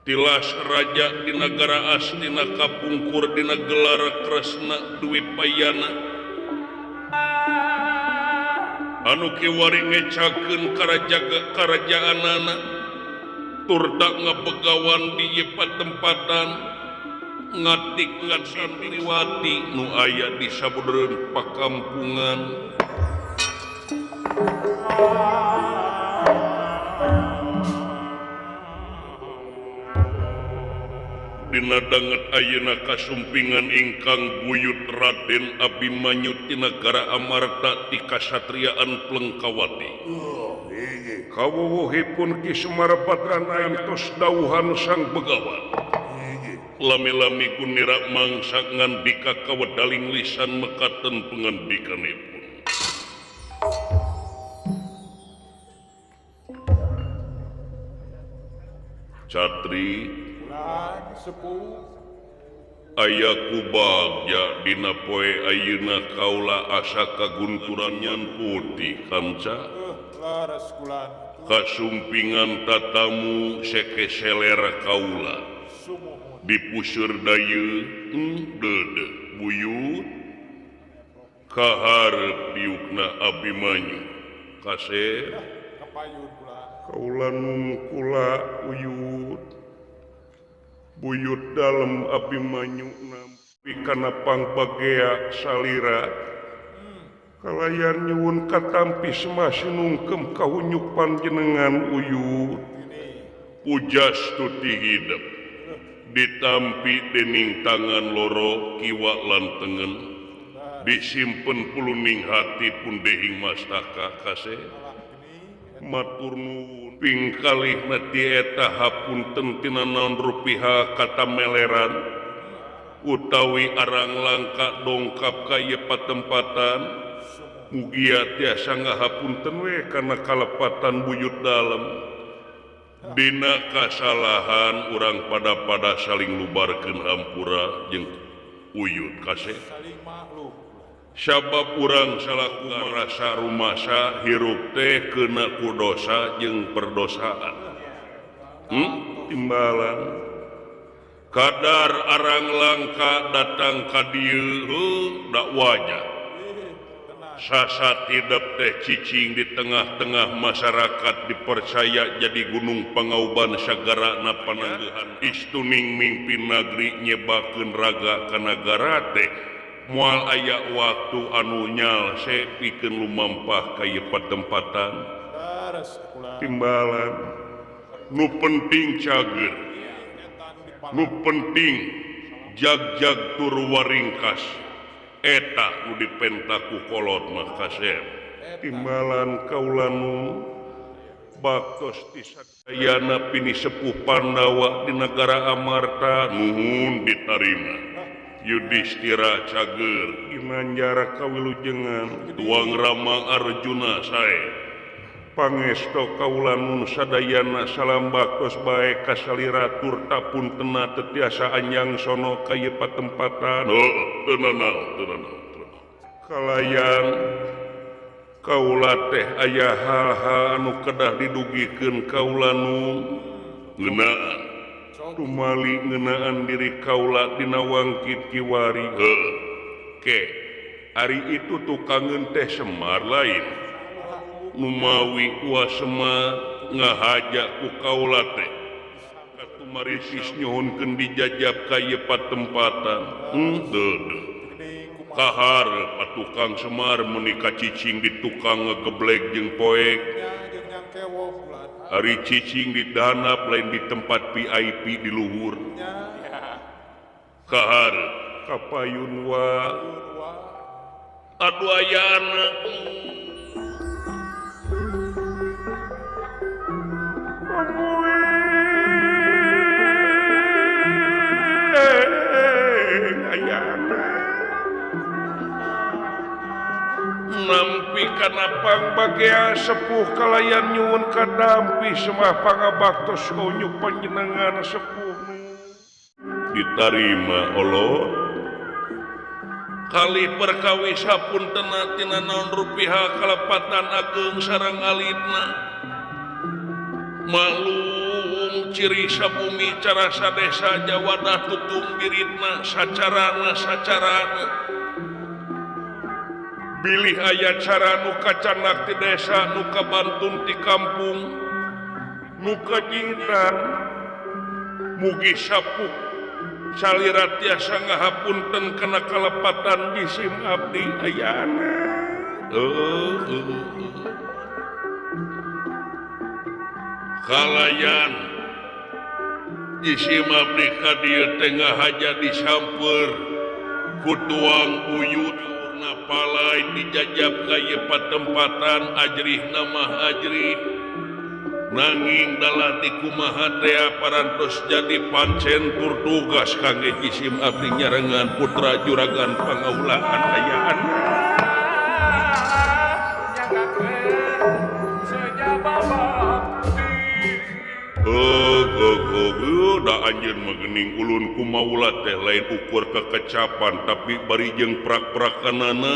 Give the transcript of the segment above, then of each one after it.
tilas raja di negara astina kapungkur dina gelar Kresna Dwi Payana anu kiwari ngecakeun karajaanana turda ngabegawan di ieu patempatan ngatik ngan santriwati nu aya di sabeureun pakampungan dina danget ayeuna kasumpingan ingkang buyut Raden Abimanyu ti nagara Amarta ti kasatriaan Plengkawati. Kawuwuhipun Ki Semar Patrana entos dawuhan Sang Begawan. Lami-lami kunira mangsa ngandika kawedaling lisan mekaten pangandikanipun. Catri ayaku bagja dina poe ayeuna kaula asa kagunturan nyan putih kamca kasumpingan tatamu seke selera kaula dipuseur dayeun dede buyut kaharep diukna Abimanyu kaseh kaula kula uyut buyut dalam Abimanyu nampi kana pangpagea salira kalayan nyuwun katampi semasi nungkem kahunyuk panjenengan uyut pujas tuti hidup ditampi dening tangan loro kiwa lan tengen disimpen puluning hati pun dehing mastaka kaseh matur nuwun pingkalih nati eta hapunten tina naon rupiah kata meleran utawi arang langka dongkap ka ieu patempatan mugia tiasa ngahapunten we kana kalepatan buyut dalem dina kasalahan urang pada saling lubarkeun hampura jeung uyut kaseh sabab urang salaku merasa rumasa hirup teh keuna ku dosa jeung perdosaan timbalan kadar arang langka datang ka dieu da wajah sasa tidep teh cicing di tengah-tengah masyarakat dipercaya jadi gunung pangauban sagarana panangguhan istuning mimpin negeri nyebakeun raga ka nagara teh moal aya waktu anu nyalse pikeun lumampah ka ieu patempatan timbalan nu penting cager nu penting jag-jag tur waringkas eta nu dipentaku kolot mah kasep timbalan kaula nu baktos ti sadayana pini sepuh Pandawa di negara Amarta nuhun ditarima Yudhistira cager Ginanjara kawilujengan tuang Rama Arjuna sae pangesto kaula nun sadayana salam baktos bae kasalira turta puntena tetiasa anjang sono ka ieu patempatan teunana kalayan kaula teh aya hal-hal anu kedah didugikeun kaula nu ngeunaan tumali ngeunaan diri kaula dina wangkit kiwari ke ari itu tukangeun teh Semar lain numawi wa Semar ngahaja ku kaula teh katumarisis nyohonkeun dijajab ka ieu patempatan deudeut kaharep patukang Semar menika cicing di tukang ngegeblek jeung poek ari cicing di danap lain di tempat VIP di luhur kaharep kapayun wa adu ayana nampi kana pangbagea sepuh kalayan nyuwun kadampi semah pangabaktos unyuk panjenengan sepuh ditarima Allah kali perkawis hapunten tina naon rupiah kalepatan ageng sareng alitna maklum Bandung ciri sabumi carasa desa Jawadah tutung diritna sacarana bilih aya cara nuka canak di desa nuka Bantung di kampung nuka jintan mugi sapuk salirat tiasa ngahapunten kena kalepatan bisim abdi ayana kalayan bisim abdi kadieu tengah haja disamper kutuang uyut napalai dijajab kaya patempatan ajrih nama ajrih nanging dalah dikumaha tea parantos jadi pancen tur tugas kangge jisim abdi nyarengan putra juragan pangaulaan ayaan da anjeun magening ulun kumaula teh lain ukur kekecapan tapi bari jeung prak-prakanana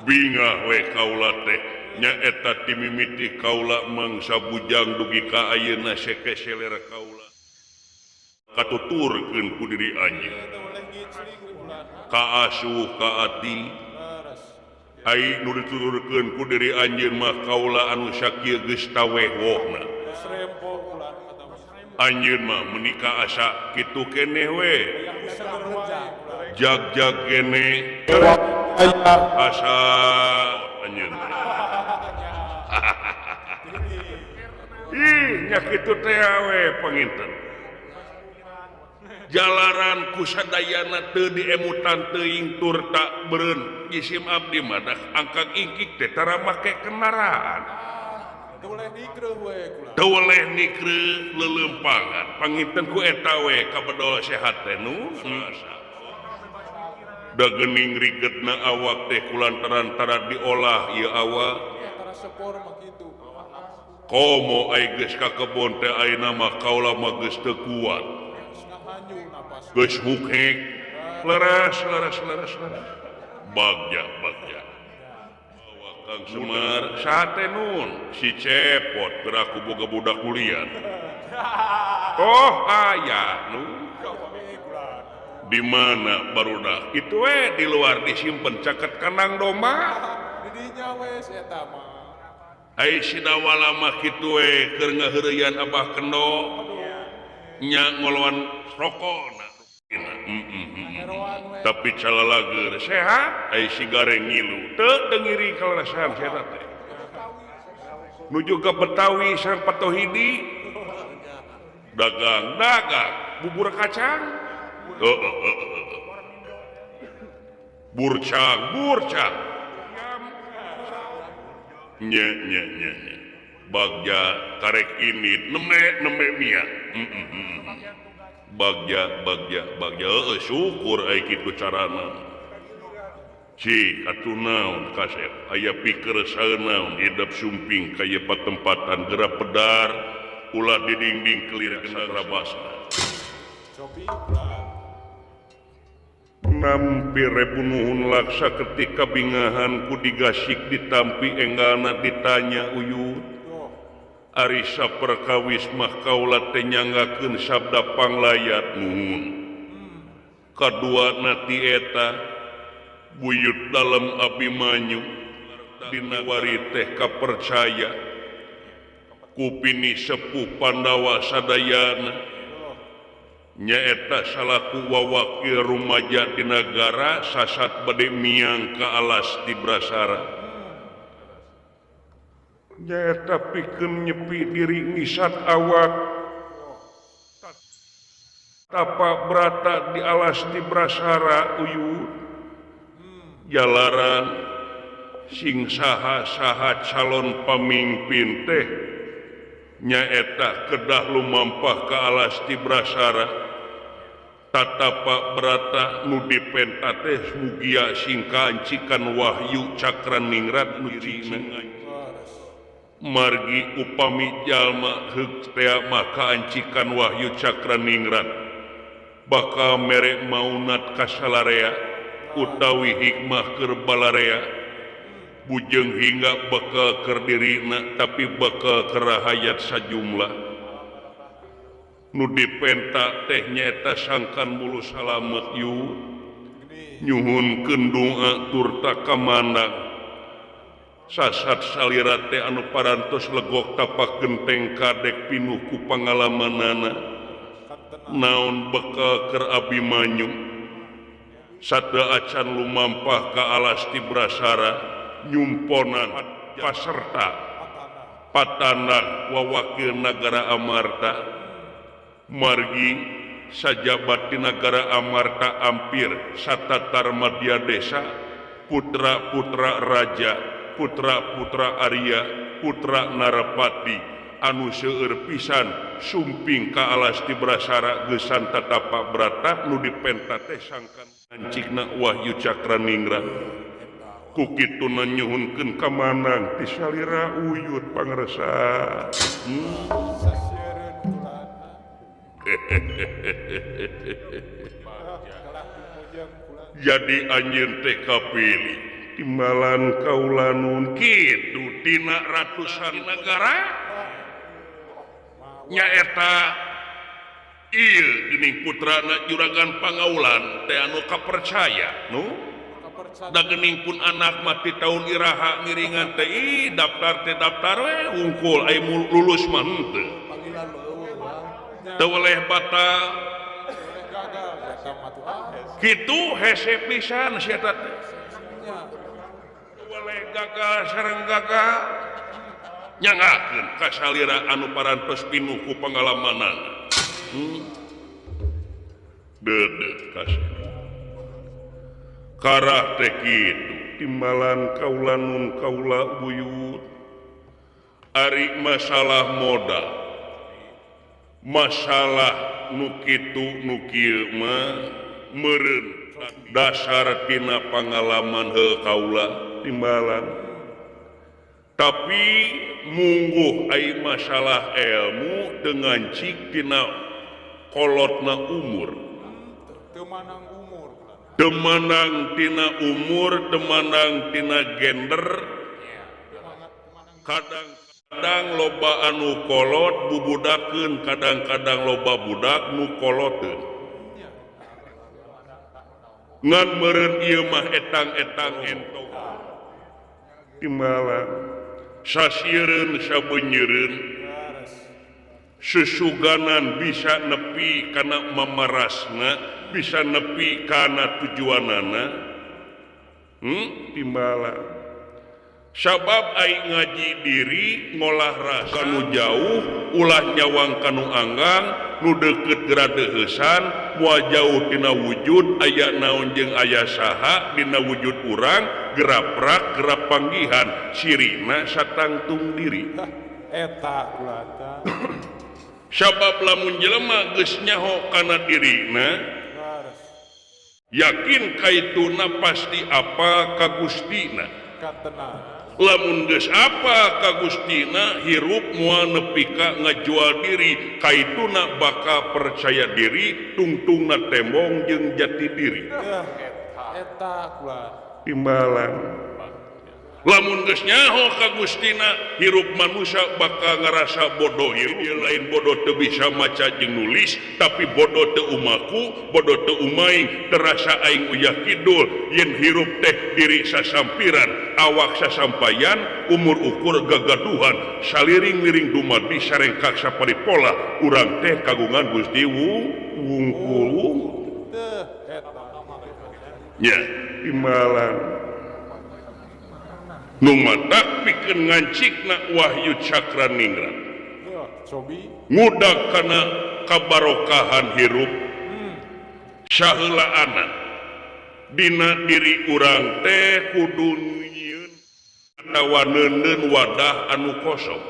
bingah we kaula teh nyaeta timimiti kaula mangsa bujang dugi ka ayeuna seke selera kaula katuturkeun ku diri anjeun ka asuh ka ati ai nu ditururkeun ku diri anjeun mah kaula anu sakieu geus tawewohna anjeun mah menikah asa kitu keneh we jag-jag keneh asa anjeun ih nya kitu teh we panginten jalaran ku sadayana teu diemutan teuing tur tak beureun jisim abdi mah angkag ingkik teh tara make kendaraan teu oleh nikreuh lelempangan panginten ku eta we kabedol sehat teh nu da geuning rigetna awak teh kulantaran tara diolah ieu awak komo ai geus ka kebon teh ayeuna mah kaula mah geus teu kuat geus hukhek leres bagja Kang Semar sate nun si cepot beraku boga budak kuliah oh aya nu di mana barudak itu di luar disimpen caket kandang domba didinya eta mah ai sidawala mah kitu keur ngaheureuyan Abah Kendo nya ngoloan rokona tapi calalager sehat ai si gareng ngilu teu ngiri kalarasan sehat teh nuju ka Betawi sareng Patohidi dagang bubur kacang burcang nya bagja karek ini neme mia bagja syukur ai kitu carana ci atuh naon kasep aya pikeun saeunaon hidup sumping kaya patempatan gerak pedar ulah di dinding kelir sagrabasna nampi repunuhun laksa ketika bingahan ku digasik ditampi enggalna ditanya uyut Arisa perkawis mah kaula teh nyanggakeun sabda panglayat nuhun kadua nati eta buyut dalam Abimanyu dina wari teh kapercaya kupini sepuh Pandawa sadayana nyaeta salaku wawakil rumaja di negara sasat bade miang ka alas di Brasara nyaeta pikeun nyepi diri ngisat awak tapak berata di alas di Brasara uyut jalaran sing saha calon pamimpin teh nyaeta kedah lumampah ka alas di Brasara tatapak berata nu dipenta teh mugia sing kancikan wahyu cakraningrat nujina margi upami jalma heuk tea maka ancikan wahyu cakraningrat bakal merek maunat kasalarea utawi hikmah keur balarea bujeng hingga bakal keur dirina tapi bakal kerahayat sajumlah nu dipenta teh nyaeta sangkan bulu salamet yu nyuhunkeun doa turta kamandang sasat salira teh anu parantos legok tapak genteng kadek pinuh ku pangalamanana naon bekal keur Abimanyu sada acan lumampah ka alas Tibrasara nyumponan paserta patana wawakil nagara Amarta margi sajabat di negara Amarta ampir satatar madya desa putra-putra raja putra-putra Arya putra Narapati anu seueur pisan sumping ka alas Tibrasara gesan tatapa brata nu dipenta teh sangkan ancikna Wahyu Cakraningrat ku kituna nyuhunkeun ka manang ti salira uyut pangresa jadi anjeun teh kapilih timbalan kaulanun kitu tina ratusan negara nyaeta ieu geuning putrana Juragan Pangaulan teh anu kapercaya nu da geuning pun anak mati tahun iraha ngiringan teh daftar teh daftar we wungkul aya lulus mah henteu teu weleh batal kitu hese pisan sia teh weleh gagal sareng gagal nyangakeun ka salira anu parantos pinuh ku pangalamanana dedeh kasih karah teh kitu timbalan kaula nun kaula buyut ari masalah modal masalah nu kitu nu kieu mah meureun dasar tina pangalaman heuh kaula timbalan tapi mungguh ai masalah ilmu dengan cik tina kolotna umur demanang tina umur demanang tina gender kadang-kadang loba anu kolot bubudakeun kadang-kadang loba budak nu koloteun ngan meureun ieu mah etang-etang entong timbalan sasiereun sabeunyereun sesuganan bisa nepi kana mamarasna bisa nepi kana tujuanana timbalan sabab aing ngaji diri ngolah rasa nu jauh ulah nyawang kanu anggang nu deukeut geradeuheusan moal jauh tina wujud aya naon jeung aya saha dina wujud urang geraprak gerap panggihan sirina satangtung diri eta kulata sabab lamun jelema geus nyaho kana dirina yakin kaituna pasti apa ka Gustina katenang lamun geus apa ka Gustina hirup moal nepi ka ngajual diri kaituna bakal percaya diri tungtungna tembong jeung jati diri eta kulata timbalan lamun geus nyaho ka Gustina hirup manusia bakal ngarasa bodoh ieu lain bodoh teu bisa maca jeung nulis tapi bodoh teu umaku bodoh teu umaing terasa aing uyah kidul yen hirup teh diri sasampiran awak sasampayan umur ukur gagaduhan saliring-liring dumadi sarengkak saparipola urang teh kagungan Gusti wungkul nya timbalan nu mata pikeun ngancikna Wahyu Cakraningrat ngudag kana kabarokahan hirup saheulaana dina diri urang teh kudu nyieun atawa neuneun wadah anu kosong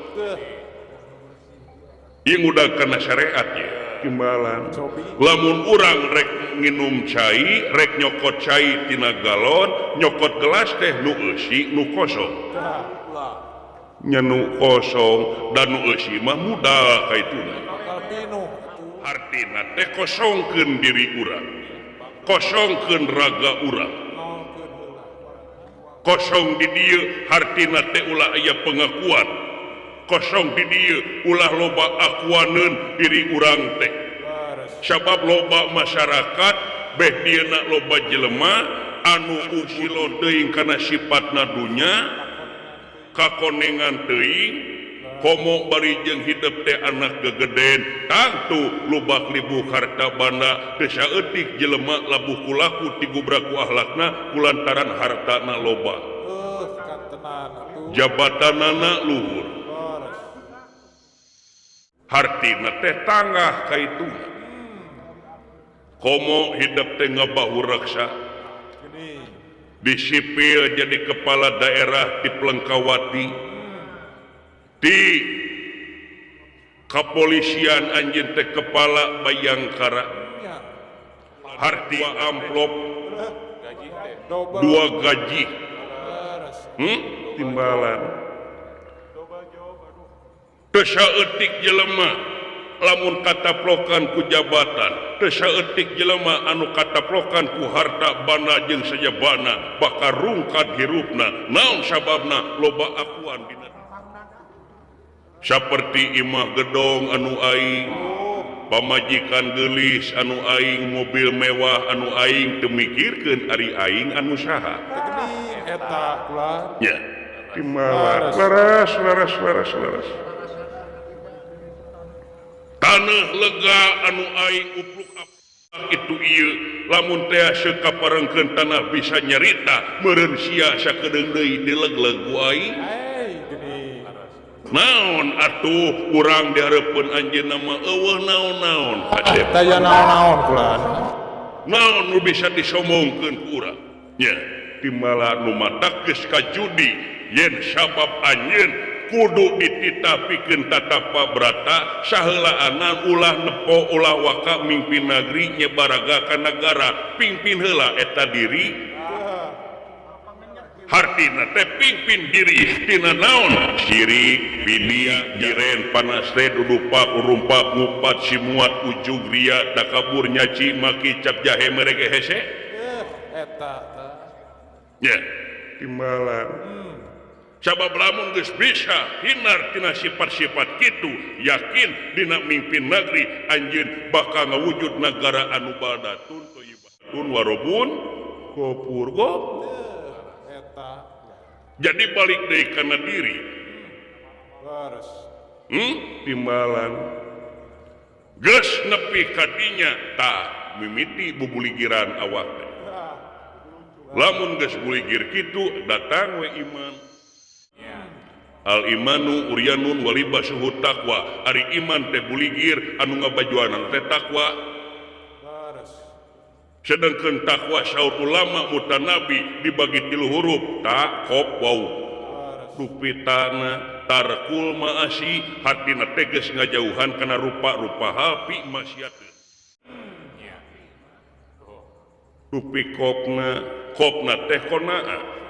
ieu ngudag kana syariat ye timbalan lamun urang rek nginum cai rek nyokot cai tina galon nyokot gelas teh nu eusi nu kosong nya nu kosong dan nu eusi mah mudah kaituna artina teh kosongkeun diri urang kosongkeun raga urang kosong di dieu hartina teh ulah aya pengakuan kosong di dieu ulah loba akuaneun diri urang teh sabab loba masyarakat beh dieuna loba jelema anu usilo teuing kana sifatna dunya kakonengan teuing komo bari jeung hidup teh anak gegeden tangtu lubak libu harta banda teu saeutik jelema labuh kulaku ti gubraku akhlakna kulantaran hartana loba jabatanana luhur hartina teh tanggah kaituna komo hidup teh ngabahu raksa di sipil jadi kepala daerah di Pelengkawati di kepolisian anjeun teh kepala Bayangkara harti amplop 2 gaji timbalan teu saeutik jelema lamun kataplokan ku jabatan teu saeutik jelema anu kataplokan ku harta bana jeung sajabana bakal rungkad hirupna naon sababna loba akuan dina saperti imah gedong anu aing pamajikan geulis anu aing mobil mewah anu aing teu mikirkeun ari aing anu saha eta kula nya timbalan laras tanah lega anu aing upluk itu ieu lamun teh sekaparengkeun tanah bisa nyarita meureun sia sakedeung deui dileg-leg ku aing naon atuh urang dihareupeun anjeunna mah eueuh naon-naon taya naon-naon kula naon nu bisa disomongkeun ku urang nya timbala nu matak geus ka judi yen sabab anjeun kudu dititapikeun tatapa brata saheulaanan ulah nepo ulah waka mimpin negeri nyebaraga ka negara pingpin heula eta diri hartina teh pingpin diri tina naon sirik bidia jiren panas teh dudupak urumpak ngupat simuat ujug ria da kabur nyaci maki cap jahe merege hese eta nya timbalan sabab lamun geus bisa hinar tina sifat-sifat kitu yakin dina mimpin negeri anjeun bakal ngawujud negara anu baldatun thayyibatun warobun gopur eta jadi balik deui kana diri laras timbalan geus nepi ka dinya tah mimiti bubuligiran awak teh lamun geus buligir kitu datang we iman al imanu uryanun walibasuhu taqwa ari iman teh buligir anu ngabajuanan teh takwa sedangkeun takwa saur ulama mutanabi dibagi 3 huruf ta qaf waw rupitana tarkul maasi hatina teh geus ngajauhan kana rupa-rupa hapi maksiat rupi qafna teh qanaah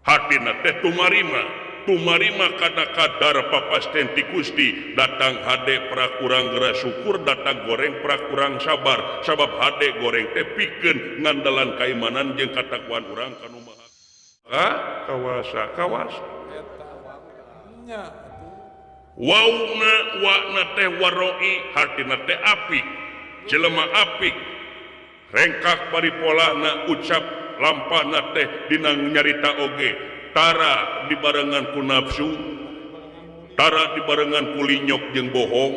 hatina teh tumarima kada kadar papasten ti Gusti datang hade prakurang geura syukur datang goreng prakurang sabar sabab hade goreng teh pikeun ngandalan kaimanan jeung katakuan urang kanu maha kawasa eta nya wauna teh waroi hatina teh apik jelema apik rengkak paripolana ucap lampahna teh dina nyarita oge tara dibarengan ku nafsu tara dibarengan ku linyok jeung bohong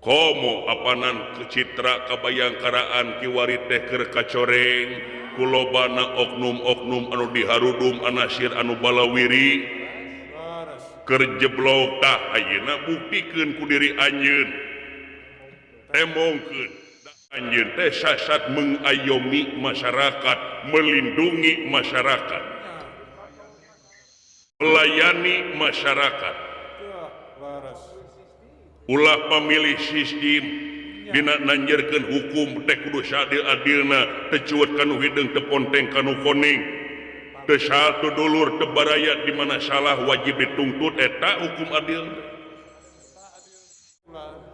komo apanan kecitra kabayangkaraan kiwari teh keur kacoreng kulobana oknum-oknum anu diharudum anasir anu balawiri keur jeblok tah ayeuna buktikeun ku diri anjeun temongkeun anjeun teh sasat mengayomi masyarakat melindungi masyarakat melayani masyarakat ulah pamilih sistem dina nanjerkeun hukum teh kudu sadil-adilna teu cuet kanu hideung teu ponteng kanu koning teu satu dulur teu baraya di mana salah wajib dituntut eta hukum adil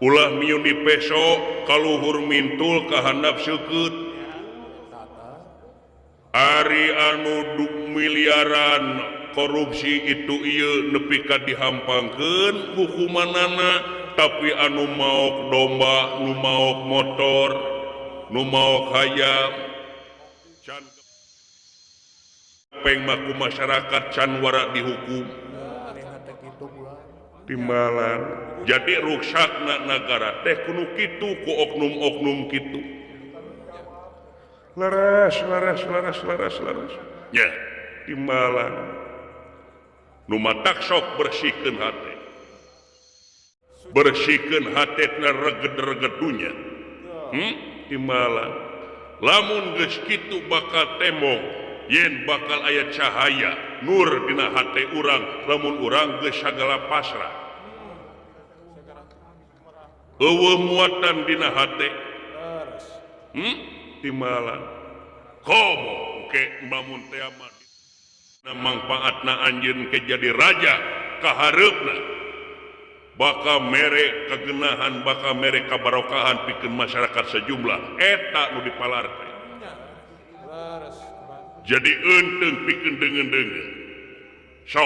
ulah miun di peso kaluhur mintul kahandap seukeut ari anu miliaran korupsi itu nepi ka dihampangkeun hukumanana tapi anu maok domba nu maok motor nu maok hayam can pengmaku masyarakat can wara dihukum timbalan jadi ruksakna negara teh kudu kitu ku oknum-oknum kitu laras ya timbalan nu matak sok bersihkeun hate na reged-reged dunya timbalan lamun geus kitu bakal tembok yen bakal aya cahaya nur dina hate urang lamun urang geus sagala pasrah eueuh muatan dina hate timbalan komo ke mamun teh aman mangpaatna anjeun ke jadi raja kahareupna bakal mere kagenahan bakal mere kabarokahan pikeun masyarakat sejumlah eta nu dipalarke jadi eunteung pikeun deungeun-deungeun so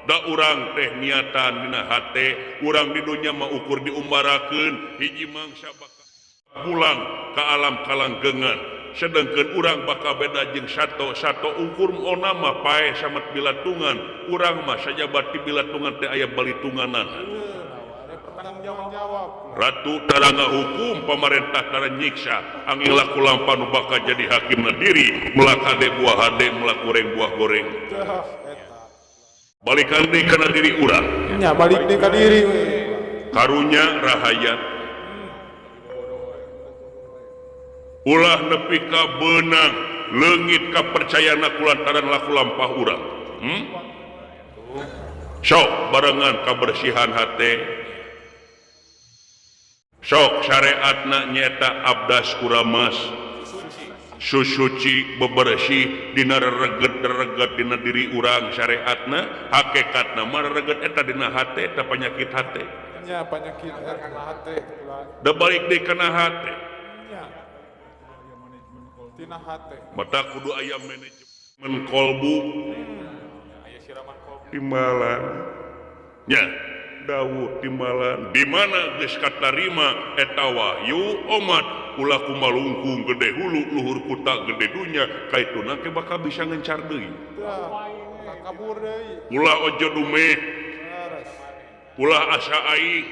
da urang teh niatan dina hate urang di dunya mah ukur diumbarakeun hiji mangsa bakal pulang ka alam kalanggengan sedangkan urang bakal beda jeung sato ukur ona mah pae samet bilatungan urang mah sajabat ti bilatungan teh aya balitunganana ratu taranga hukum pamarentah tara nyiksa angin laku lampanu bakal jadi hakimna diri melak hade buah hade melak goreng buah goreng balikan deui kana diri urang nya balik deui ka diri we karunya rahayat ulah nepi ka beunang leungit kapercayana kulantaran laku lampah urang sok barengan kabersihan hate sok syariatna nyata abdas kuramas susuci bebersih dina reget-reget dina diri urang syariatna hakikatna mah reget eta dina hate eta penyakit hate nya penyakit eta hate da balik deui kana hate tina hate mata kudu aya manajemen kolbu aya siraman kolbu timbalan nya dawuh timbalan di mana geus katarima eta wahyu omat ulah kumalungkung gede hulu luhur kuta gede dunya kaituna ke bakal bisa ngencar deui kabur deui ulah ojo dumeh ulah asa aing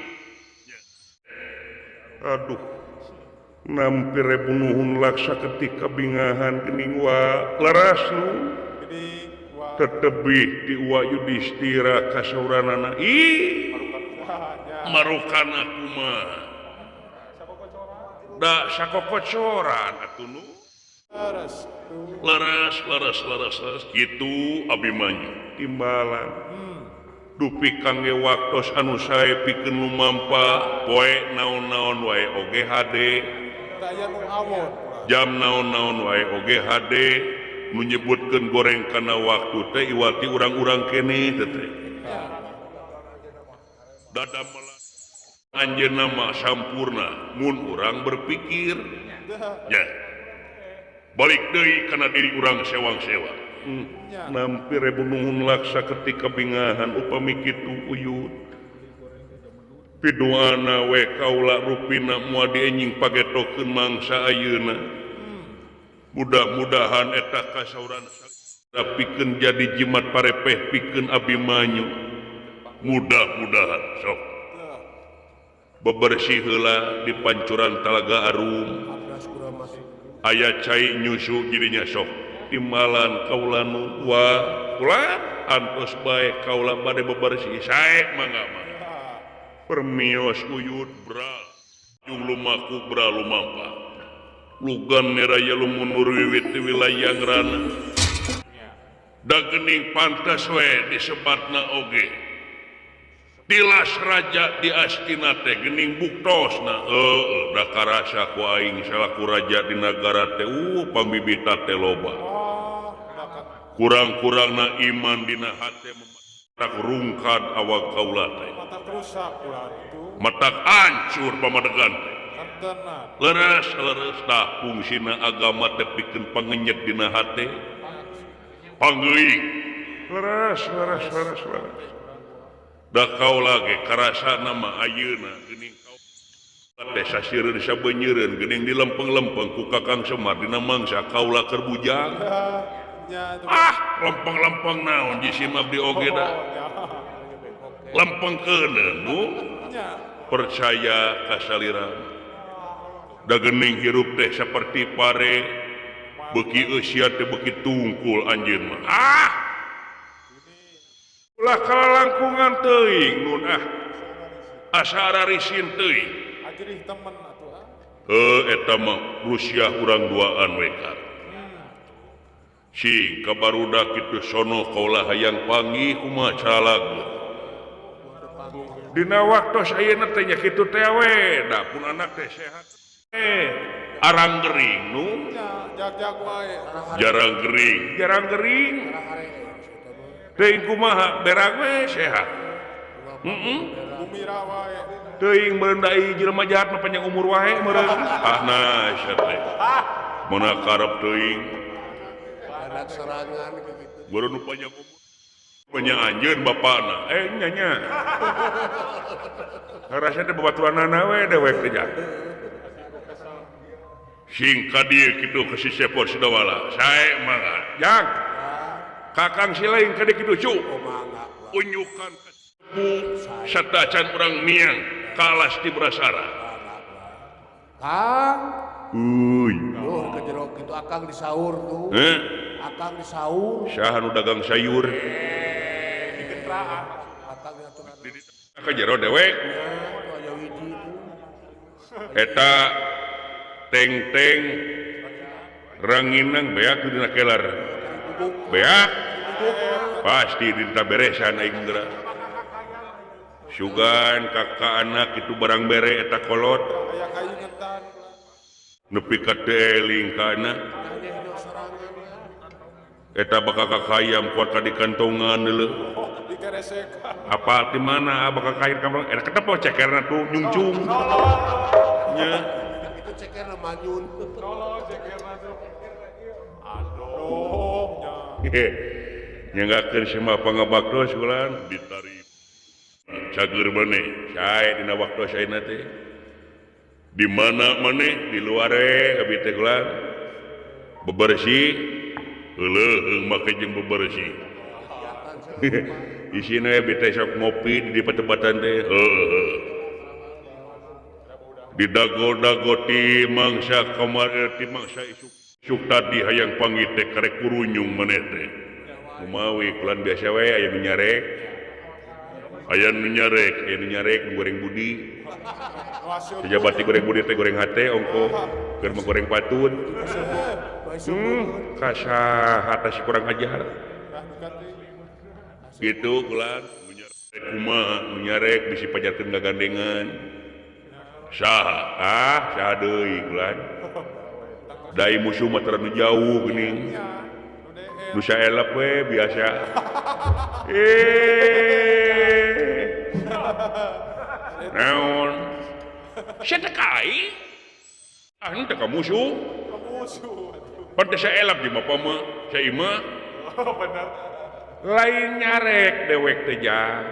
aduh nampir rebunuhun laksa ketika bingahan gening wa laras nu tetebih di wa Yudhistira kasauranana marukan aku mah da sakokocoran atuh nu laras kitu Abimanyu timbalan dupi kangge waktos anu sae pikeun lumampa poe naon-naon wae oge hade jam naon-naon wae oge hade menyebutkeun goreng kana waktu teh iwati urang-urang kene teh dada melas anjeunna mah sampurna mun urang berpikir ya balik deui kana diri urang sewang-sewang nampir rebunuhun laksa ketika bingahan upami kitu uyut pidoana we kaula rupina moal dienying pagetokeun mangsa ayeuna mudah-mudahan eta kasauran pikeun jadi jimat parepeh pikeun Abimanyu mudah-mudahan sok bebersih heula di pancuran Talaga Arum aya cai nyusu jadinya sok timbalan kaula nu wa ulah antos bae kaula bade bebersih sae mangga mah permios uyut bral jung lumaku bral lumampa lugan neraya lumunur wiwit di wilayah ngrana da geuning pantes we disebatna oge tilas raja di Astina teh geuning buktosna da karasa ku aing salaku raja di nagara teh pambibita teh loba kurang-kurangna iman dina hate tak rungkad awak kaula teh matak rusak ulah itu matak hancur pamadegan teh leres tah fungsina agama teh pikeun pangenyet dina hate panggeuing leres da kau lagi karasa nama ayeuna geuning kau teh saseureun sabeunyereun geuning di lempeng-lempeng ku Kakang Semar dina mangsa kaula keur bujang lempeng-lempeng naon jisim abdi oge da lempeng keuneuh nu percaya ka salira da geuning hirup teh saperti pare beuki eusia teh beuki tungkul anjeun mah ulah kalalangkungan teuing nun asa ararisin teuing Ajrih temen atuh eta mah Rusia urang duaan we ka sing kabarudak kitu sono kaulah hayang panggih kumaha cara lagu dina waktos ayeuna teh nya kitu teh we da pun anak teh sehat arang gering nu jag wae jarang gering teuing kumaha berang we sehat bumira wae teuing meureun dai jelema jahat mah panjang umur wae meureun nah sia teh mun karep teuing anak serangan gitu meureun nu panjang umur panjang anjeun bapana nya harasna teh babaturanana we dewek teh jah sing ka dieu kitu ka si Sepor Sidawala sae mangga jang kakang si lain ka dieu kitu cu unjukan satacan urang miang kalas di Brasara Kang uy ke jero kitu akang di sahur tuh akang di sahur saha nu dagang sayur di kendaraan akang aturan ka jero dewek aya wiji tuh eta teng-teng ranginang beak dina kelar beak pasti dinta beresan aing geura sugan kakak anak itu barang bere eta kolot aya kayu ngetan nepi ka teling kana eta bakal kakayam kuat ka di kantongan deuleu dikeresek apa di mana bakal kair kamar eta ketepo cekerna tuh nyungcung nya itu ceker manyun tolong cekerna tuh aduh nya nyanggakeun semua pangabaktos ulan ditari cager maneh sae dina waktos ayeuna teh di mana maneh di luar abi teh ulan bebersih heuleung make jeung bebersih isina abi teh sok ngopi di tempat-tempatan teh di dago-dagoti mangsa kamar ti mangsa isuk tadi hayang panggih teh karek kurunyung maneh teh kumawi kulan biasa we aya nu nyarek aya nu nyarek goreng budi sejabati goreng budi teh goreng hate ongko keur mah goreng patun kasaha si kurang ajar gitu kulan kumaha nu nyarek bisi pajarkeun gagandengan saha deui kulan dai musuh mah terlalu jauh geuning nu saelep we biasa naon sia teh kai henteu ka musuh pan teh saelep di bapa mah saimah bener lain nyarek dewek teh jang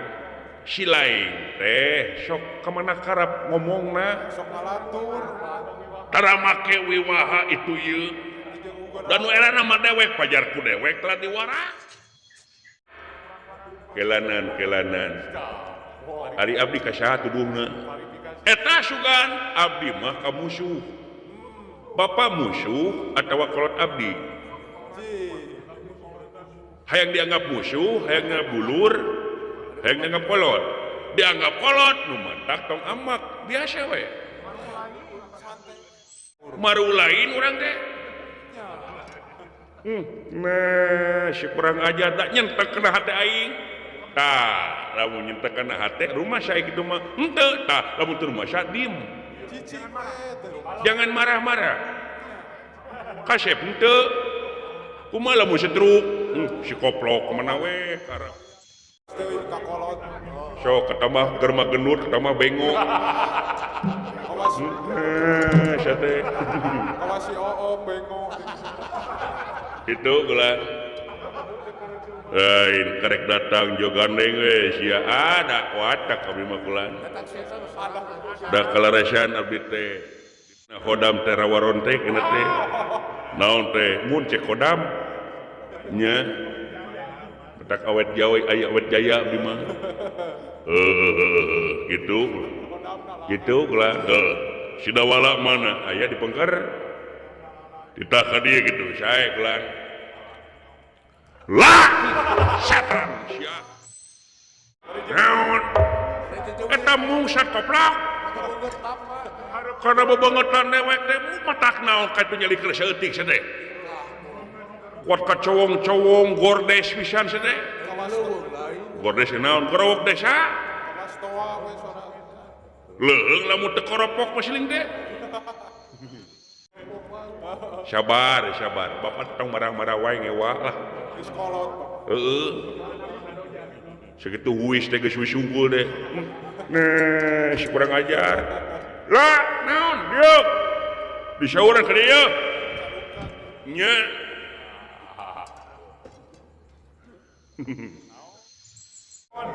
si lain teh sok kamana karep ngomongna sok ngalatur tara make wiwaha itu ieu dan nu era nama dewek pajarku dewek telah diwaras kelanan hari abdi ka saha tuduhna eta sugan abdi mah ka musuh bapa musuh atawa kolot abdi hayang dianggap musuh hayang dianggap bulur hayang dianggap kolot dianggap kolot nu mantak tong amak biasa we maru lain urang teh nah si kurang aja tak nyentek kena hati aing tah lamun nyentek kena hati rumah saya gitu mah henteu tah lamun teu rumah saya diem jangan marah-marah kasep henteu kumaha lamun setruk si koplok kemana we karep teuing ka kolot so ketamah germa genut ketamah bengok sia teh kawas si oo bengong itu geula lain karek datang jo gandeng we sia ada watak abdi mah kulan da kalaresan abdi teh nah hodam teh rawaron teh kena teh naon teh mun cek hodam nya betak awet jawa aya awet jaya abdi mah gitu kulan sidawala mana aya di Pengker kita ka dieu gitu sae kulan lah setan sia naon eta mungsat koplak karena bebangetan dewek teh matak naon ka teu nyalikeun saeutik teh kuat ka cowong-cowong gordes pisan teh gordes naon gorowok desa leueung lamun teu koropok masling teh sabar bapak tong marah-marah wae ngewa lah segitu huis teh geus wisungkul deh nah si kurang ajar lah naon dieu disauran ka dieu nya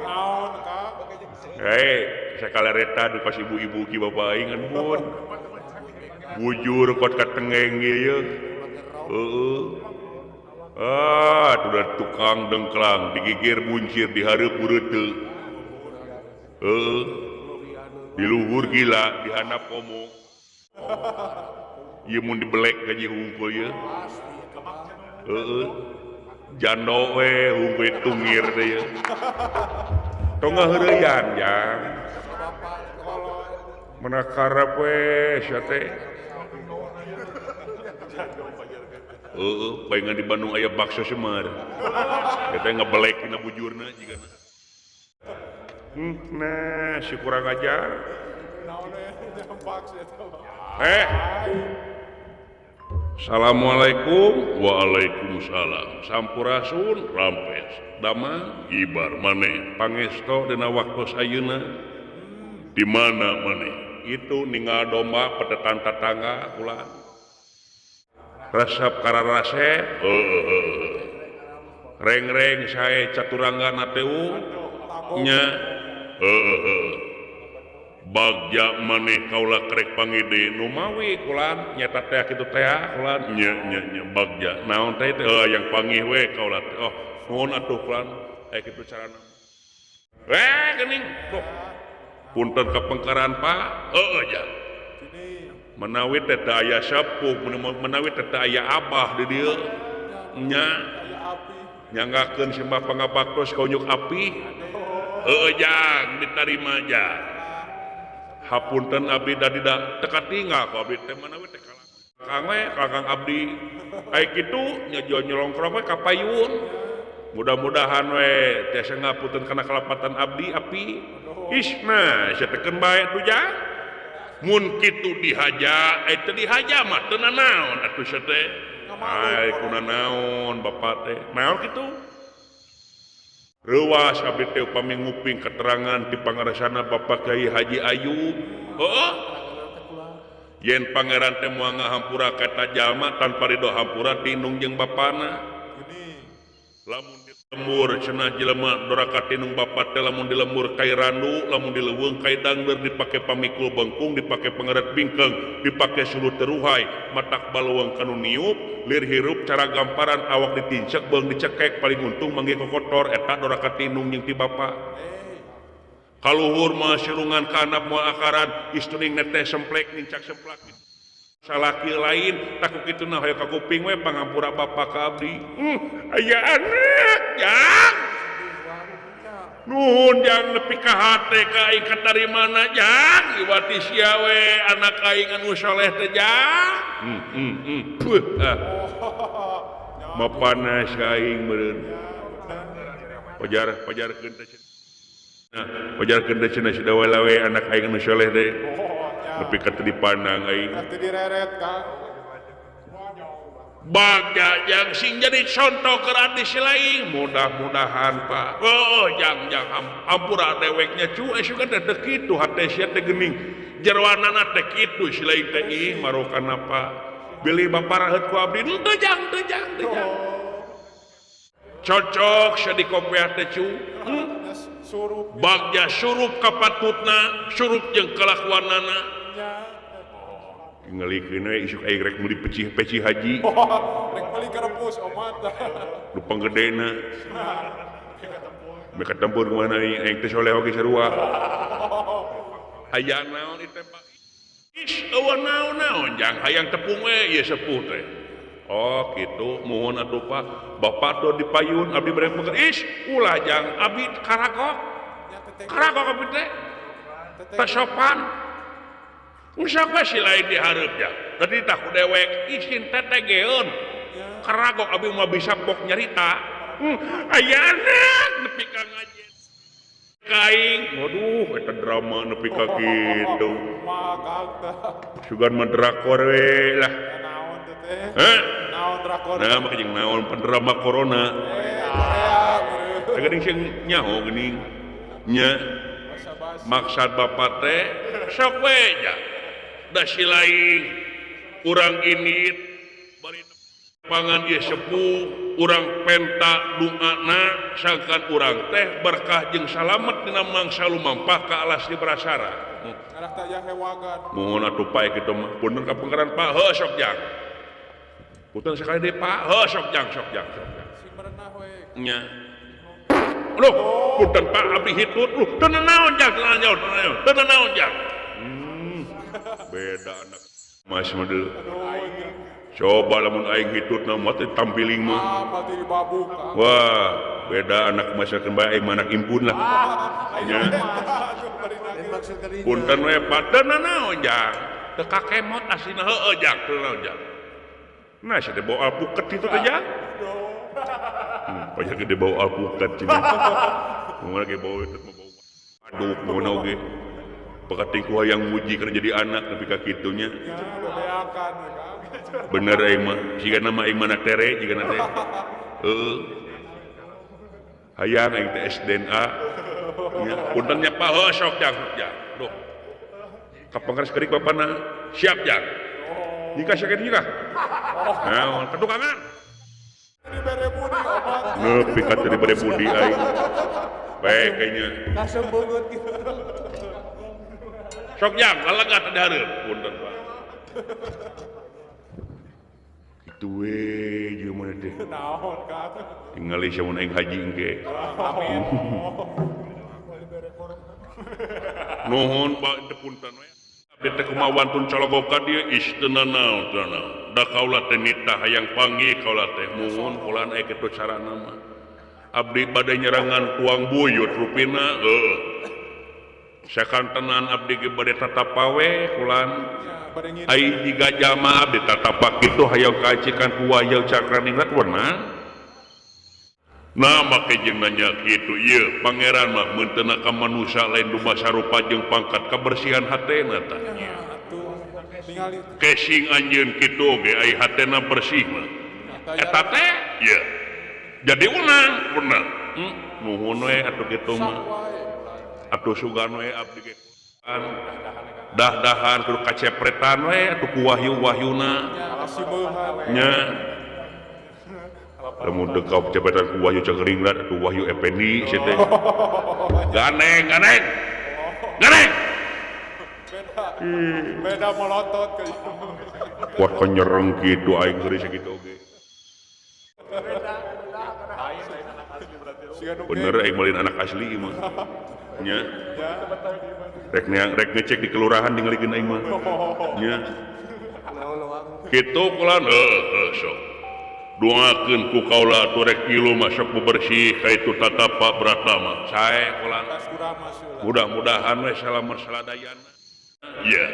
naon Kak sakalareta du pas ibu-ibu ki bapak aing mun bujur kot ka tengeng ieu udah tukang dengklang digigir buncir dihareup bureuteu di luhur gila dihandap komo ieu mun dibelek gaji hungkul ieu jando we hungkul tungir teh ieu tong ngaheureuyan jang mana karep we sia teh pengen di Bandung aya bakso Semar kita ngebelek dina bujurna jigana nah si kurang ajar Assalamualaikum waalaikumsalam sampurasun rampes damang ibar maneh pangesto dina waktu ayeuna di mana maneh itu ninggal domba petetan tetangga ulah resep kararasep reng-reng sae caturangga teu nya bagja maneh kaula krek pangide nu mawi kulan nyata teh kitu teh kulan nya bagja naon teh yang panggih we kaula teh oh nuhun atuh kulan aya kitu carana geuning tuh punten kapengkaran Pak ja menawi teh aya sepuh menawi teh aya abah di dieu nya nyanggakeun simbah pangabaktos ka unyuk api jang ditarima aja hapunten abdi da teka tinggal ka abdi teh menawi teh kakang abdi aya kitu nyajo nyolongkrong we ka payun mudah-mudahan we tiasa ngapunten kana kalapatan abdi api isna satekeun bae tuh jang mun kitu dihaja teu dihaja mah teu naon atuh sia teh ai kunaon bapak teh naon kitu reuwas abdi teh upami nguping keterangan ti pangaresana Bapak Kyai Haji Ayub yen pangeran teh moal ngahampura ka eta jalma tanpa ridho hampura tinung jeung bapana lamun lemur cenah jelema doraka tinung bapa teh lamun dilembur kai randu lamun dileuweung kai dangder dipake pamikul bengkung dipake pangeret bingkeung dipake suluh teruhai matak baleuweung kanu niup lir hirup cara gamparan awak ditincek beung dicekek paling untung mangge kokotor eta doraka tinung jeung ti bapa kaluhur mah sirungan ka anak moal akaran istuning teh semplek nincak semplak salaki lain takut kitu nah hoyong kakuping we pangampura bapa ka abdi aya anak jang nuhun jang nepi ka hate ka aing katarimana jang iwati sia we anak aing anu saleh teh jang mapana si aing meureun pajarkeun teh nah pajarkeun teh cenah sidawa we anak aing anu saleh teh tapi kata dipandang aing kata direret Kang bagja yang sing jadi contoh ke radis lain mudah-mudahan Pak jang ampura deweknya cu suka teh kitu hate sia teh geuning jeroanana teh kitu si lain teh ih marokan apa beli bapak raheut ku abdi teu jang cocok di kopiah teh cu Suruh bagja surup kapatutna surup jeung kelakuanana ngalikeun we isuk aya rek meuli peci haji rek beli kerebus omat. nu panggedena mereka tempur kemana nih aing teh soleh oge sarua hayang naon ieu teh Pak is eueuh naon jang hayang tepung we ieu sepuh teh oh gitu mohon atuh Pak bapak tuh dipayun abdi bere peker is ulah jang abdi karagok abdi teh teh sopan usah we si lain dihareup jang tadi tak ku dewek isin tetegeun karagok abdi mah bisa bok nyarita aya anak nepi ka ngaji kaing waduh eta drama nepi ka kitu Magag teh. sugan mah drakor we lah Naon teh teh? heh Naon drakor? nah mah jeung naon pendrama corona Korea. geuning sing nyaho geuning nya Basa-basi. maksud bapak teh sok we nya da si lain urang ini bari pangan ieu sepuh urang penta doana sangkan urang teh berkah jeung salamet dina mangsa lumampah ka alas di Brasara Anak teh yang hewagan. mohon atuh Pak kitu mah punten ka pangeran Pak heuh sok jang punten sakali deui Pak heuh sok jang Sing berenah we. nya loh punten Pak abdi hitut loh teu naon jang teu naon jang beda anak mas model coba lamun aing hitutna mah teh tampiling mah Mati di babuk. wah beda anak masakeun bae aing mah anak impun lah nya punten we Pak teu naon jang teu kakemot aslina heueuh jang teu naon jang nah sia teh bawa alpukat itu teh jang payah gede bawa alpukat cina mau lagi bawa itu mau bawa aduk mau oge pakating ku hayang muji keur jadi anak tapi ka kitunya Bebeakan kan. bener aing mah siga nama aing mah anak tere jiga teh hayang aing teh SDNA nya puntennya Pak heuh sok jang duh kapanggaras keurik bapana siap jang nikah sakit nikah naon ketukangan Dibere budi omat. nepi ka teu dibere budi aing bae kayaknya Kasem banget gitu. sok jang lalagat teh hareup punten Pak kitu we jeung mana teh Naon kan. tingali samun aing haji engke nuhun Pak teu punten we abdi teh kumaha wantun cologokan dieu istana naon teu naon da kaula teh nitah hayang panggih kaula teh muhun kulan aya kitu carana mah abdi bade nyerangan tuang buyut rupina sakantenan abdi ge bade tatapawe kulan Barengin. ai jiga jama abdi tatapak kitu hayang kacikan ku wayau cakraningrat wenang nah make jeung nanya kitu ieu pangeran mah mun teu ka manusia lain duba sarupa jeung pangkat kebersihan hatena tah Atuh. Ningali casing anjeun kitu ge ai hatena bersih mah eta teh ieu jadi unang nuhun we atuh kitu mah atuh sugan we abdi ge dah-dahan kudu kacepretan we atuh ku wahyu-wahyuna simeuhan. nya lamun dekau jabatan ku wahyu cageringat atuh wahyu Effendi sia teh ganeng Beda melotot ke. kuat nyereng kitu aing geus sakitu oge Siga nu bener aing malin anak asli mah nya rek ngecek di kelurahan dingalikeun aing mah nya kitu kulan sok doakeun ku kaula atuh rek ilu masuk bebersih ka itu tatapa Pratama sae kulan kurang masuk. mudah-mudahan we salamet saladayana iya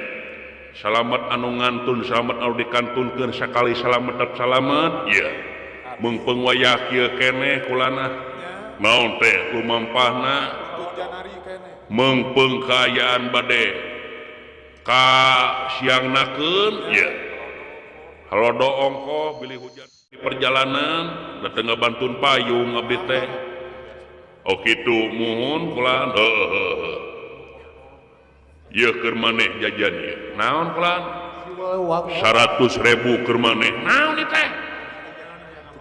salamet anu ngantun salamet anu dikantunkeun sakali salamet iya mengpeung wayah kieu keneh kulana naon teh lumampahna Janari kene. mengpeung kaayaan bade ka siangnakeun iya halodo ongkoh bilih hujan di perjalanan datang ngabantun payung abdi teh oh kitu muhun kulan ieu keur maneh jajan ieu naon kulan 100.000 keur maneh naon ieu teh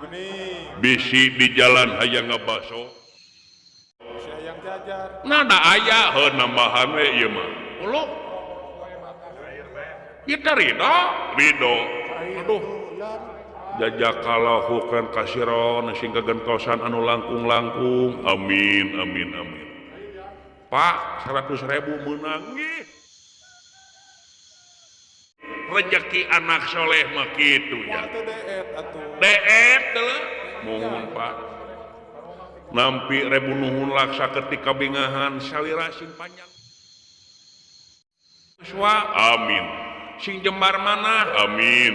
Bening. bisi di jalan hayang ngabaso Si hayang jajar. nada aya nambahan we ieu mah ulo kita ridho aduh jajakalahu kasiron sing kagentosan anu langkung-langkung amin Pak 100.000 menang rezeki anak soleh mah kitu ya Itu deet atuh. deet teh mohon Pak nampi rebu nuhun laksa ketika bingahan salira sing panjang Swa amin sing jembar mana amin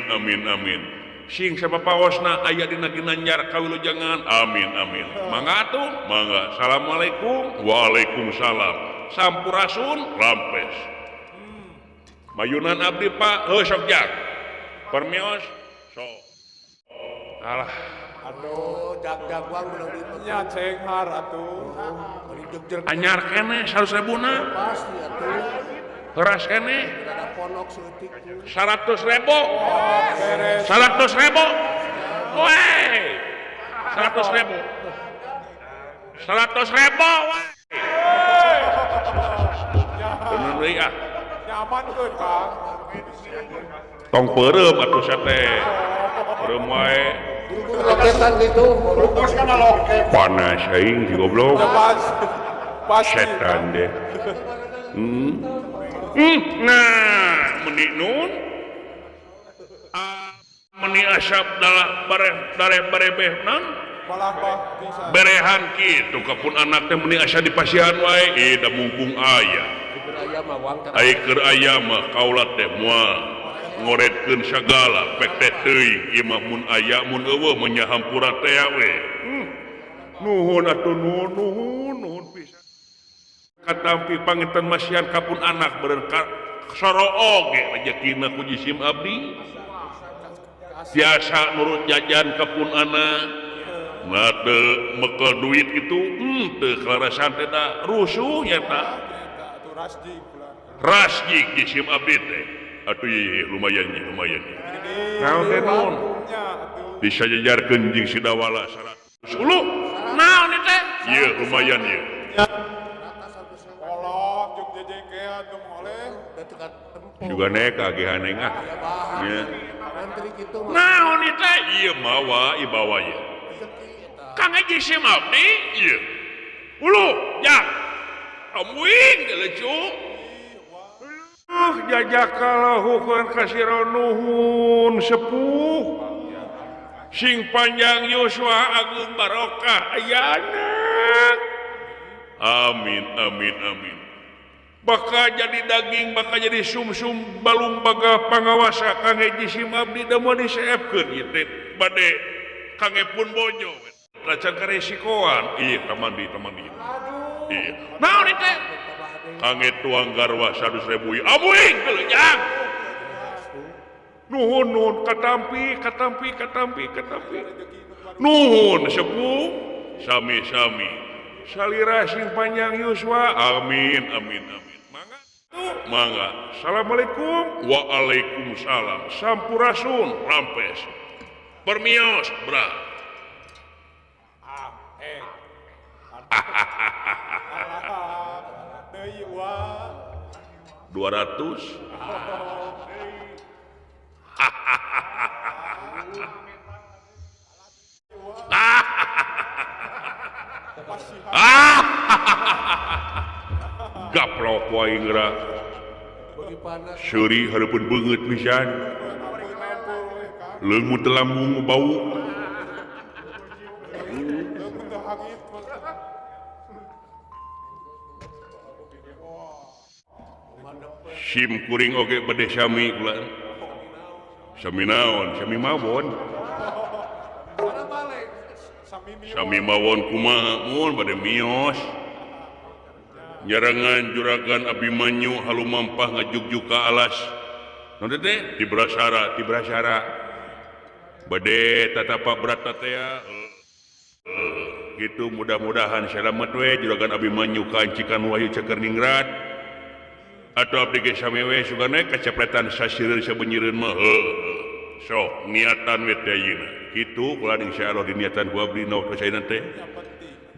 sing sapapaosna aya dina ginanjar kawilujengan amin mangga atuh mangga assalamualaikum waalaikumsalam sampurasun rampes mayunan abdi Pak sok jak permios sok alah Aduh, jag-jaguan belum dipegang. Nya cenghar atuh. anyar kene 100.000 na Pasti atuh. keras kene Ada ponok seutik. 100.000 Beres. 100.000 weh 100.000 weh bener deui ah Nyaman keun Kang. tong peureum atuh sate peureum wae Buru-buru loketan gitu. Bos kan loket. panas aing si goblok Pas. setan deh nah meni nun meni asap dareh barebehnan Malah bah bisa. berehan kitu kapun anak teh meni asa di pasihan wae da mumpung aya Aya mah wang ai keur aya mah kaula teh moal ngoredkeun sagala pek teh teuing ieu mah mun aya mun eueuh menyahampura teh we nuhun atuh nuhun pisan katampi panginten masihan kapun anak beureun soro oge rezekina ku jisim abdi biasa nurut jajan kapun anak nah teu mekel duit itu teu kelarasan teh da rusuh nya ta Atuh rasji pula. rasjik jisim abdi teh atuh ieu lumayan naon teh nun Nya atuh. bisa jajarkeun jeung sidawala 100 naon ieu teh ieu lumayan ieu Kolot jeung jejekean teu moleh. dekat tempo. juga nek kagihan aing ah Ya bahan. nya Antri gitu mah. naon ieu teh ieu mawa ibawa ieu kang jisim abdi ieu ulu jak amwing lecu jajakalahu kasiron nuhun sepuh sing panjang yuswa agung barokah ayana amin bakal jadi daging bakal jadi sumsum balung baga pangawasa kangge jisim abdi da moal diseepkeun ieu teh bade kangge pun bojo racan karesikoan iya tamandi iya naon ieu teh kangge tuang garwa 100.000 amuing teu jang nuhun katampi nuhun sepuh sami salira sing panjang yuswa amin mangga assalamualaikum waalaikumsalam sampurasun rampes permios bra Deui wa. 200 gaplok wae geura Bagi panas. seuri hareupeun beungeut pisan leungut teu lambung bau sim kuring oge bade sami kula sami naon sami mawon Mana balik? sami mawon kumaha mun bade mios nyarangan juragan Abimanyu halumampah ngajug-jug ka alas naon teh ti brasara bade tatapa brata teh gitu mudah-mudahan salamet we juragan Abimanyu kancikan wahyu Cakerningrat atau abdi ge samewe sugana kacepletan sasireun sabeunyireun mah sok niatan we teh ayeuna kitu kula insyaallah di niatan gua abdi naon kasaeuna teh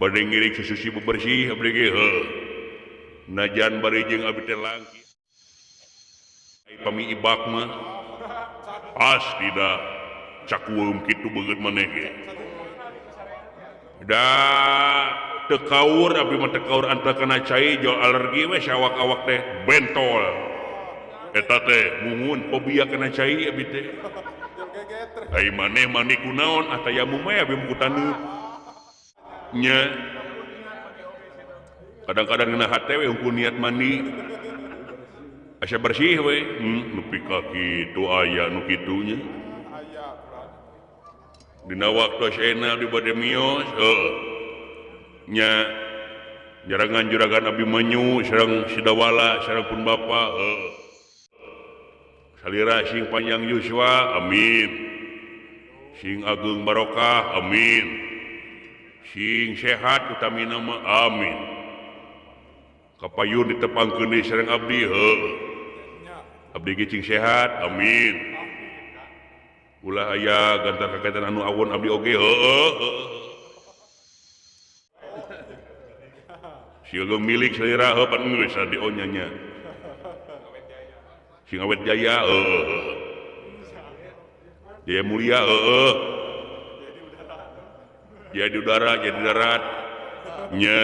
bade ngiring susuci bebersih abdi ge najan bari jeung abdi teh langki pami ibak mah pasti dah cakueum kitu beungeut maneh ge da teu kaur abdi mah teu kaur anta kana cai jol alergi we sawak-awak teh bentol eta teh muhun fobia kana cai abdi teh ai maneh mandi kunaon atayamum we abdi mukutanu nya kadang-kadang ngena hate we hungkul niat mandi asa bersih we nepi ka kitu aya nu kitunya dina waktu ayeuna di bade mios nya jarangan juragan abdi manyu sareng sidawala sareng pun bapa salira sing panjang yuswa amin sing ageng barokah amin sing sehat utamina mah amin kapayun ditepangkeun deui sareng abdi abdi ge cing sehat amin ulah aya gantar kakaitan anu awon abdi oge siga milik salira pan geus di onyanya sing awet jaya jaya mulia jadi udara jadi darat nya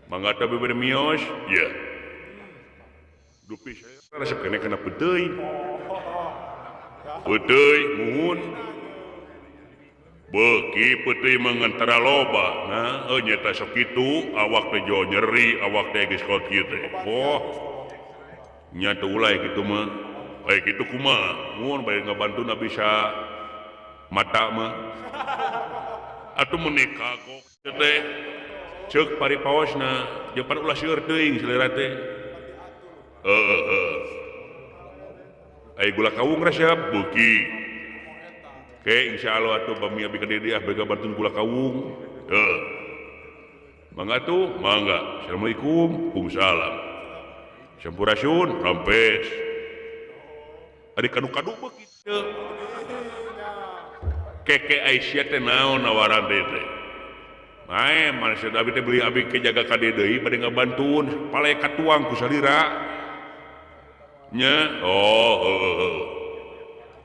mangga teh bebede mios ya dupi saya resep kena peuteuy muhun beuki peuteuy mangantara loba nah nyata sok kitu awak teh jo nyeri awak teh geus kol kieu teh nya teu ulah kitu mah aya kitu kumaha muhun bari ngabantunna bisa mata mah atuh mun kagok teh ceuk paripaosna jeung pan ulah seueur teuing salira teh aya gula kawung resep beuki ke insyaallah atuh bami abdi kadediah bega bantuan gula kawung mangga tuh mangga assalamualaikum waalaikumsalam sampurasun rampes ari kadu-kadu beuki teh keke Aisyah teh naon nawaran teh mae manusia abdi teh beli abdi ke jaga kade deui bade ngabantuun pale katuang ku salira nya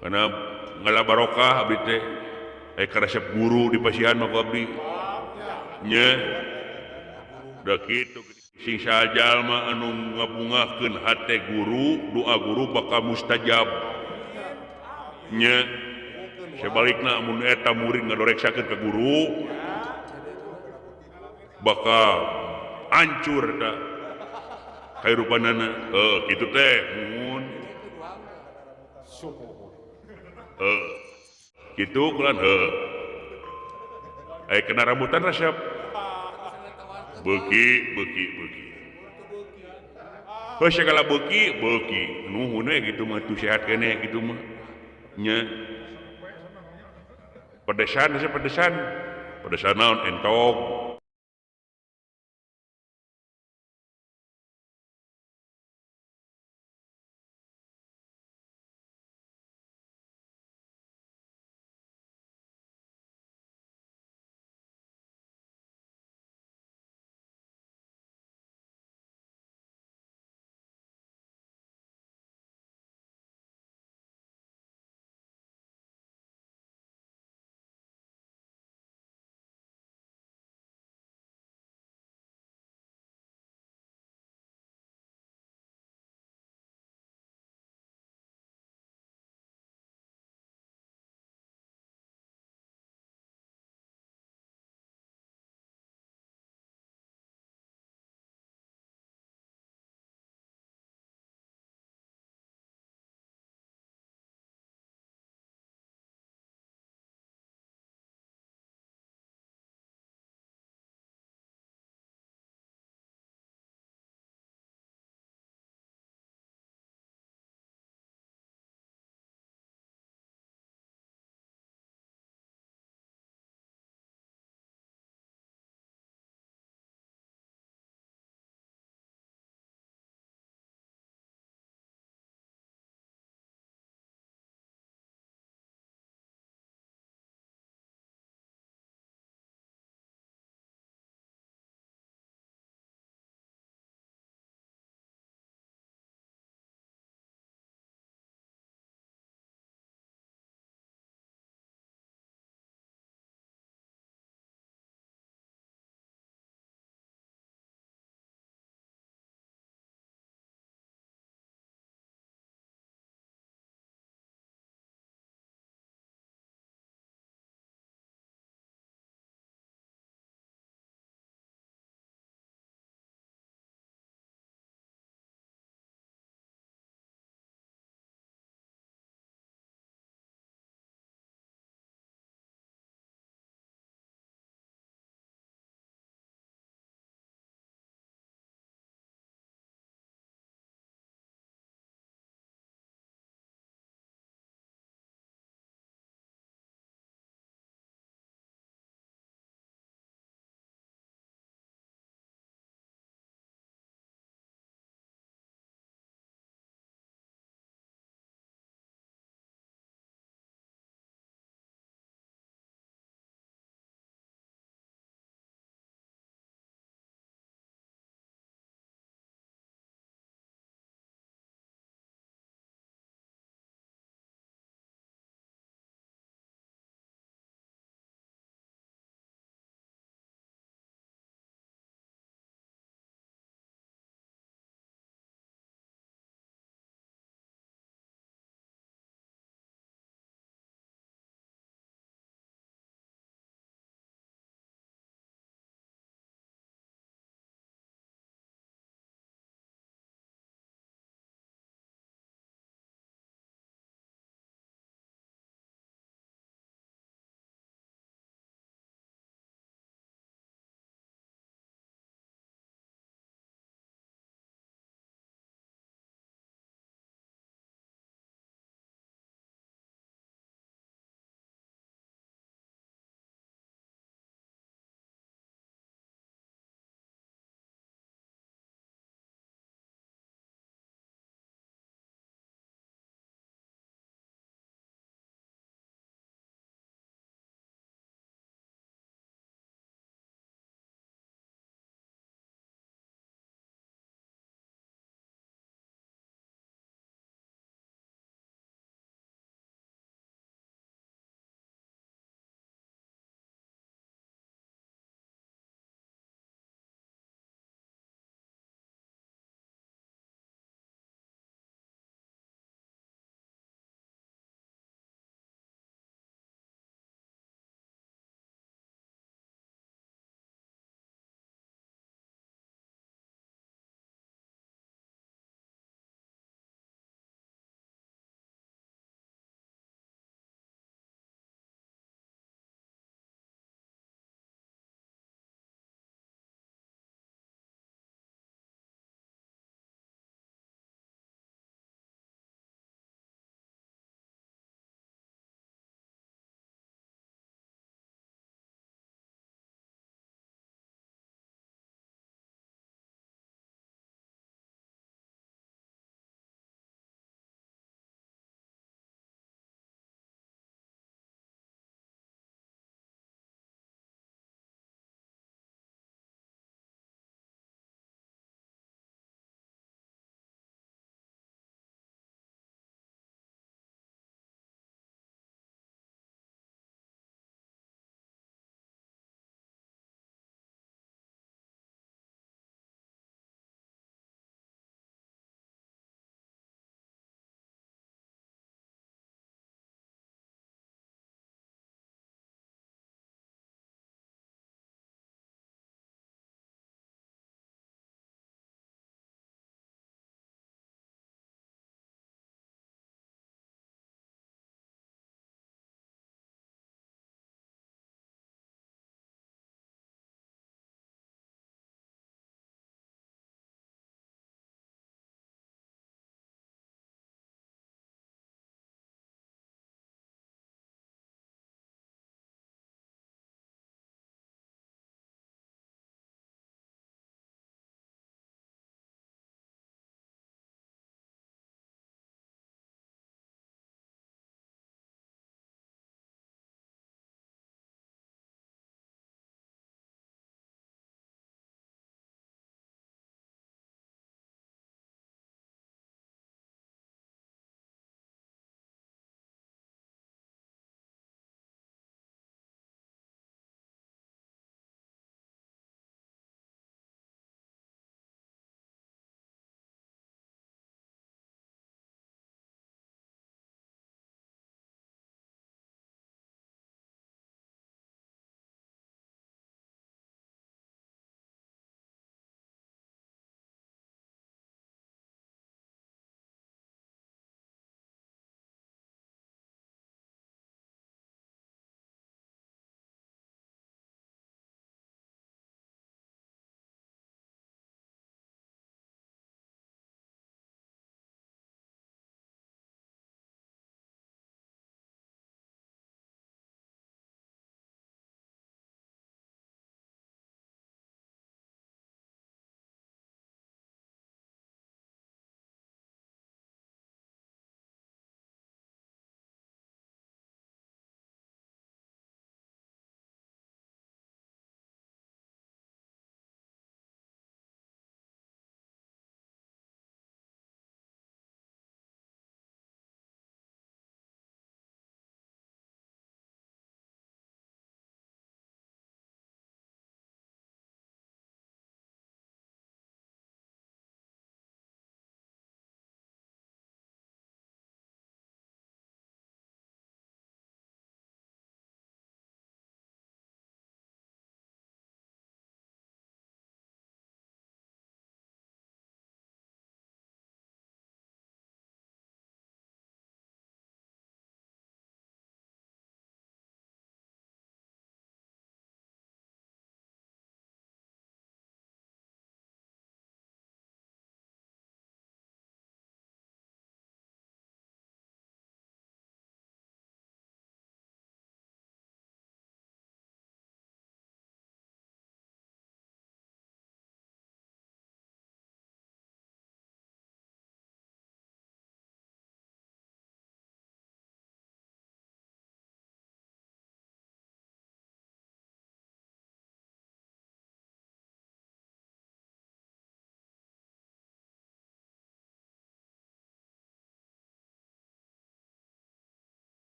karena ngala barokah abdi teh aya resep guru di pasihan mah ku abdi nya da kitu sing sajalma anu ngabungahkeun hate guru doa guru bakal mustajab nya sebalikna amun eta murid ngadoreksakeun ka guru bakal hancur da kahirupanana kitu teh mun kitu kulan aya kena rambutan resep beuki segala beuki nuhun we kitu mah tuh sehat keneh kitu mah nya pedesan naon entog